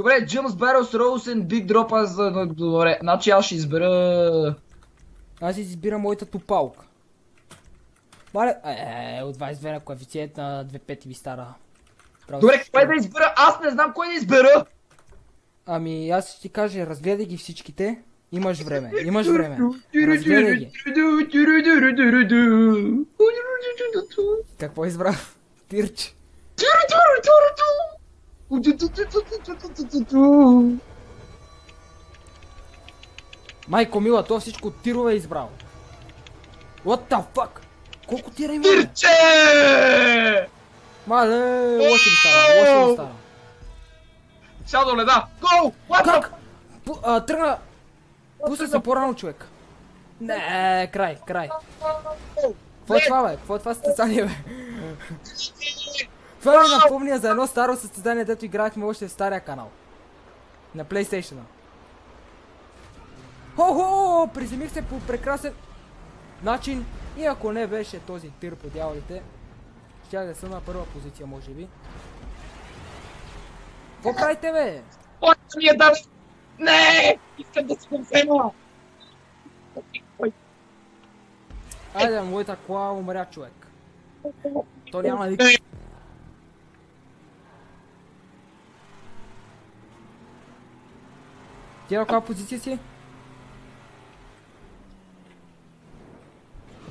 Добре, Джимс Барос, Роусен, Биг Дропа за... Добре, значи аз ще избера... Аз избирам моята тупалка. Мале, от 22 на коефициент на 2,5 ви стара. Добре, кой да избера? Аз не знам кой да избера! Ами аз ще ти кажа, разгледай ги всичките. Имаш време, имаш време. Разгледай ги. Какво избра? Тирч. Майко мила, то всичко от тирове е избрал. What the fuck? Колко тира има? Тирче! Мале, лошо ми стана, лошо ми стана. Шадо леда! Гоу! Как? Тръгна! Пусна се по-рано, човек. Не, край. Какво е това, бе? Какво е това състезание, бе? Това ми напомня за едно старо състезание, дето играхме още в стария канал. На PlayStation. Хо-хо! Приземих се по прекрасен начин и ако не беше този тир по дяволите, щях да съм на първа позиция, може би. Какво правите, бе? Ой, ми е дали! Не! Искам да си го взема! Айде, моята кола умря, човек. То няма никак. Ти на коя позиция си?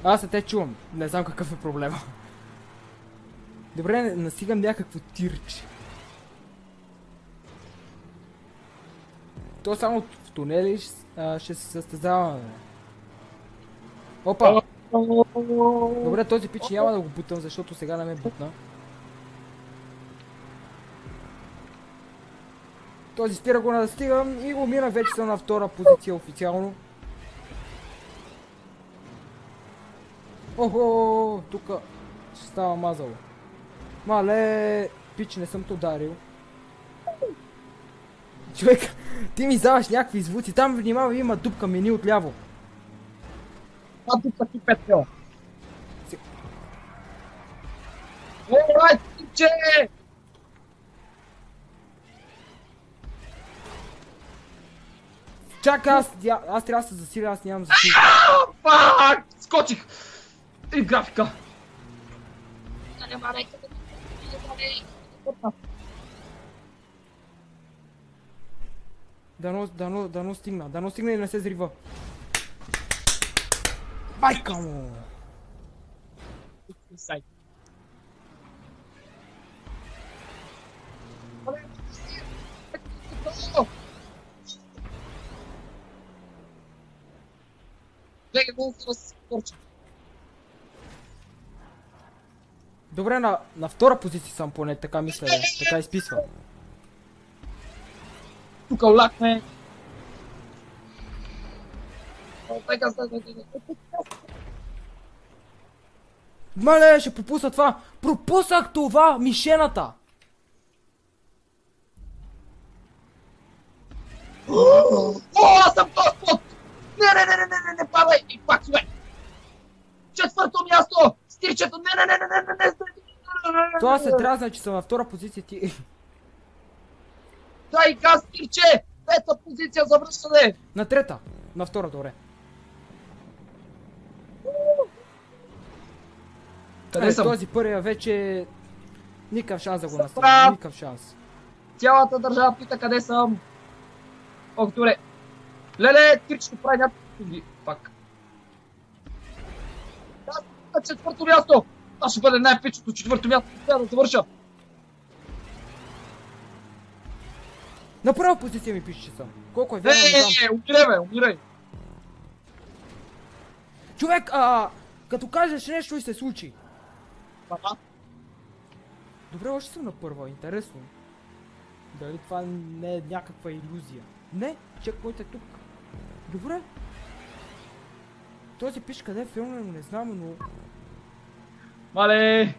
Аз не те чувам. Не знам какъв е проблема. Добре, настигам някакво тирче. То само в тунели ще се състезаваме. Опа! Добре, този пич няма да го бутам, защото сега не ме бутна. Този спира го да стигам и го минах, вече съм на втора позиция официално. Охо, тука ще става мазало. Мале, пич, не съм те ударил. Човек, ти ми издаваш някакви звуци, там внимавай, има дупка мени отляво. А дупка ти петро. Ой, тирче! Чакай, аз трябва да се засиля, аз нямам засиля. Фак! Скочих! И графика! Дано стигна и не се зрива. Майка му! Добре, на втора позиция съм поне, така мисля, така изписва. Тука лакме! Мале, ще пропусна това! Пропуснах това, мишената! О, аз съм този път! Не падай! И пак сме! Четвърто място! Стирчето! Не! Това се трязна, че съм на втора позиция ти. Дай газ, Стирче! Пета позиция за връщане! На трета, на втора, добре. Къде съм? Този първия вече... Никакъв шанс да го настроя, никакъв шанс. Цялата държава пита къде съм. Ох, добре. Леле, Стирчето прави някакви пак. Аз на четвърто място! Това ще бъде най-пичото четвърто място, трябва да завърша. На първа позиция ми пише, че съм. Колко е вярно, не знам. Умирай. Човек, като кажеш нещо и се случи. Добре, още съм на първа, интересно. Дали това не е някаква илюзия? Не, чекпоинт е тук. Добре. Този пише къде е филмено, не знам, но... Мале!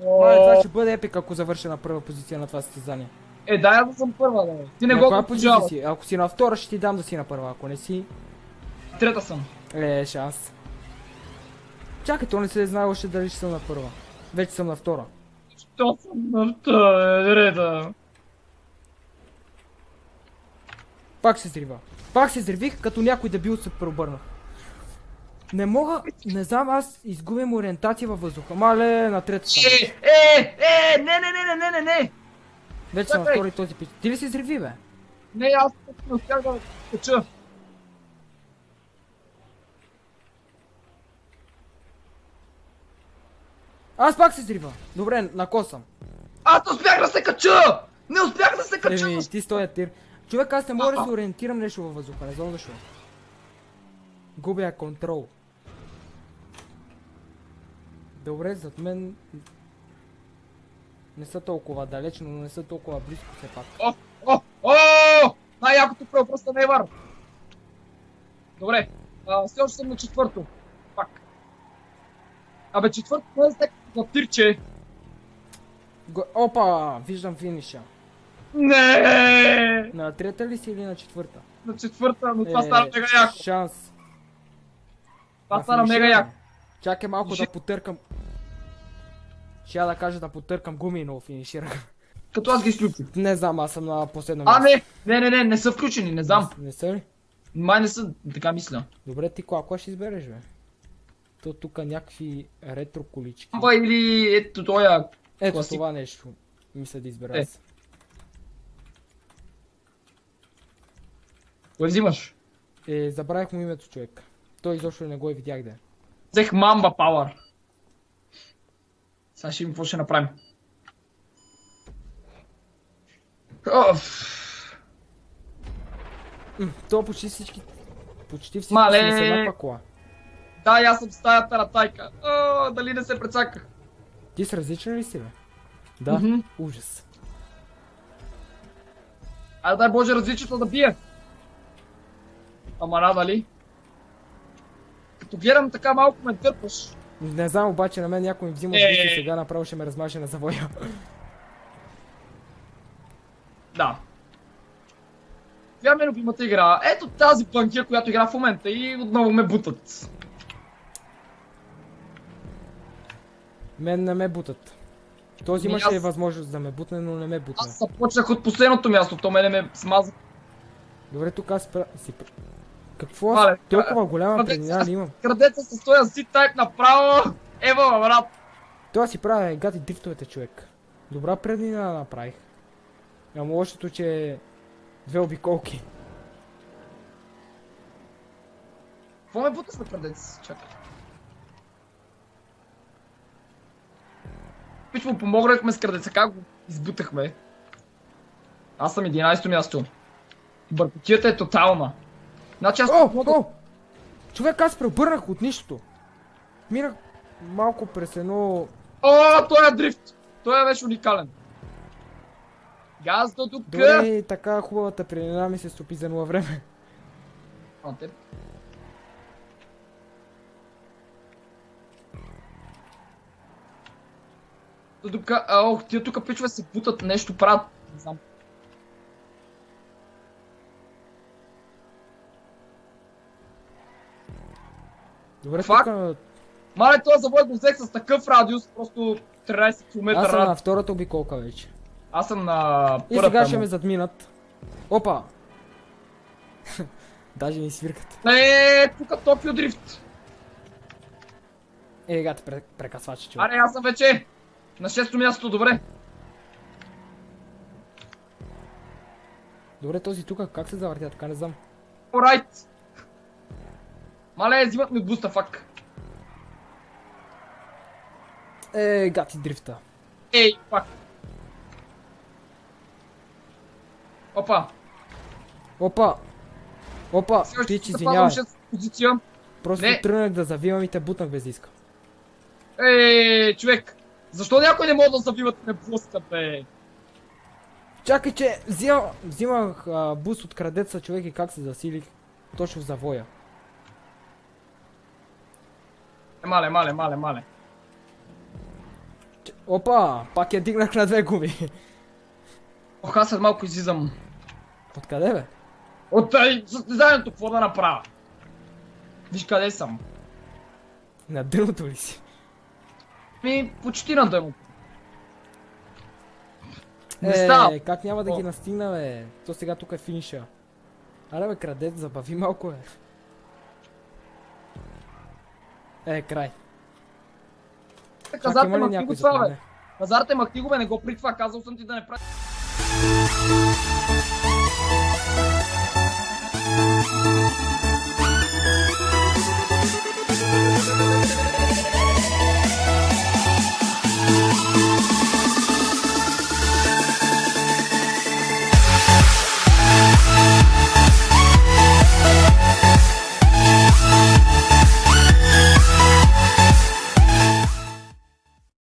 Това ще бъде епик, ако завърша на първа позиция на това състезание. Дай да съм първа, да. Ти не На го коя позиция поджава. си? Ако си на втора, ще ти дам да си на първа, ако не си... Трета съм. Шанс. Чакай, то не се знае още дали ще съм на първа. Вече съм на втора. Що съм на втора? Пак се зрива. Пак се зривих, като някой дебил се преобърна. Не мога, не знам, аз изгубим ориентация във въздуха. Мале, на трета съм. Не. Вече съм на чакай. втори този пич. Ти ли се зриви, бе? Не, аз не успях да кача. Аз пак се зрива. Добре, на ко съм. Аз не успях да се кача! Не успях да се кача! Еми, ти стоя тир. Човек, аз не мога да се ориентирам нещо във въздуха, не знам защо. Губя контрол. Добре, зад мен не са толкова далеч, но не са толкова близко все пак. О! Най-якото преобръста на Евар. Добре, все още съм на четвърто. Пак. Абе, четвърто не е за тирче. Опа, виждам финиша. Не! На трета ли си или на четвърта? На четвърта, но това стана мега яко. Шанс. Това На стана мега финиширане. яко. Чакай малко да потъркам. Ще я да кажа да потъркам гуми, но финиширах. Като аз ги изключих. Не знам, аз съм на последно място. Не са включени, не знам. Не са ли? Май не са, така мисля. Добре, ти кой ще избереш, бе? То тук някакви ретро колички. Ама или ето тоя. Ето класик. това нещо. Мисля да избера аз. Кое взимаш? Забравих му името, човек. Той изобщо не го видях да е. Взех Mamba Power. Сега ще видим какво ще направим. То почти всички са Мале! с еднаква кола. Да, и аз съм в стаята на тайка. Дали не се прецаках? Ти с различен ли си, бе? Да, Мгм. ужас. Айде дай Боже различията да бие. Ама надали? Като гледам така малко ме търпаш. Не знам, обаче на мен някой ми взима Е. сбуст и сега направо ще ме размаже на завоя. Да. Коя ми е любимата игра? Ето тази банкия, която игра в момента и отново ме бутат. Мен не ме бутат. Този Ами имаше аз- възможност да ме бутне, но не ме бутна. Аз започнах от последното място, то мене ме смаза. Добре, тук аз Какво? Мале, Толкова голяма крадеца. преднина ли имам? Крадеца с този Z-Type направо. Ева, брат. Това си правя гати дрифтовете, човек. Добра преднина направих. Ама лошото, че две обиколки. Какво ме бута с крадец? Чакай. Пич му помогнахме с крадеца, как го избутахме? Аз съм 11-то място. Бъркотията е тотална. Значи аз... О! Човек, аз преобърнах от нищото. Минах малко през едно... Той е дрифт! Той беше уникален. Газ до тук! Добре, така хубавата преднина ми се стопи за нула време. Теб. До тук... тия тук пичове се бутат, нещо правят. Не знам. Добре, Фак. тук... Мале, този завой го взех с такъв радиус, просто 13 км Аз съм на радиус. втората обиколка вече. Аз съм на И първата. сега ще ме задминат. Опа! Даже ни свиркат. Тук Токио дрифт. Гати прекъсвачи, човек. Аре, аз съм вече на 6-то място, добре. Добре, този тук как се завъртя, така не знам. Орайт. Мале, взимат ми буста, фак. Гати дрифта. Фак. Опа. Опа, Все още пич, запазвам извинявай. 6 позиция. Просто Не. тръгнах да завивам и те бутнах без иска. Човек. Защо някой не може да завиват ме блъскат, бе? Чакай, че взимах буст от крадеца, човек, и как се засилих точно в завоя. Мале. Опа, пак я дигнах на две губи. Ох, аз след малко излизам. Откъде, бе? От състезанието, какво да направя? Виж къде съм. На дъното ли си? Почти на дъно. Не става. Как няма да О. ги настигна, бе? То сега тук е финиша. Аре, бе, крадец, забави малко, бе. Край. Казарте, има ли махни някой го зад това, бе. мене? Казарте, махни го, бе, не го при това. Казал съм ти да не прави.